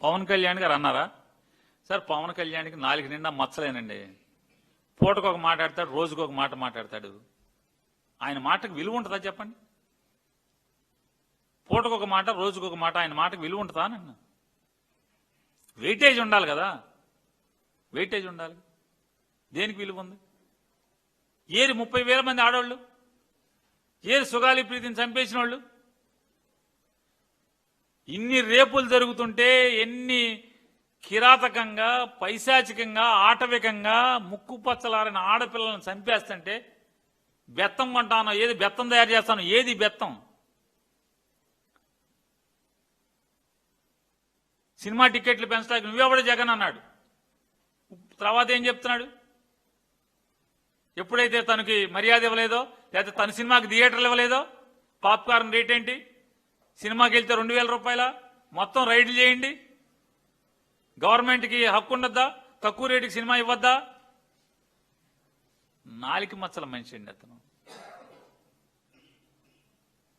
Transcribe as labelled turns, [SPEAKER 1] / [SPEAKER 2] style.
[SPEAKER 1] పవన్ కళ్యాణ్ గారు అన్నారా? సార్ పవన్ కళ్యాణ్కి నాలుగు నిండా మచ్చలేనండి. పూటకు ఒక మాట్లాడతాడు, రోజుకు ఒక మాట మాట్లాడతాడు. ఆయన మాటకు విలువ ఉంటుందా చెప్పండి? పూటకు ఒక మాట, రోజుకు ఒక మాట, ఆయన మాటకు విలువ ఉంటుందా నన్ను? వెయిటేజ్ ఉండాలి కదా, వెయిటేజ్ ఉండాలి. దేనికి విలువ ఉంది? ఏది 30,000 మంది ఆడవాళ్ళు, ఏది సుగాలి ప్రీతిని చంపేసిన వాళ్ళు, ఇన్ని రేపులు జరుగుతుంటే, ఎన్ని కిరాతకంగా, పైశాచికంగా, ఆటవికంగా ముక్కుపచ్చలారిన ఆడపిల్లలను చంపేస్తుంటే బెత్తం కొంటాను, ఏది బెత్తం తయారు చేస్తాను, ఏది బెత్తం? సినిమా టికెట్లు పెంచడానికి నువ్వెవడు జగన్ అన్నాడు. తర్వాత ఏం చెప్తున్నాడు? ఎప్పుడైతే తనకి మర్యాద ఇవ్వలేదో, లేకపోతే తన సినిమాకి థియేటర్లు ఇవ్వలేదో, పాప్కార్న్ రేట్ ఏంటి, సినిమాకి వెళ్తే 2,000 రూపాయల, మొత్తం రైడ్లు చేయండి, గవర్నమెంట్కి హక్కు ఉండద్దా, తక్కువ రేటుకి సినిమా ఇవ్వద్దా? నాలికి మచ్చల మనిషి అండి అతను.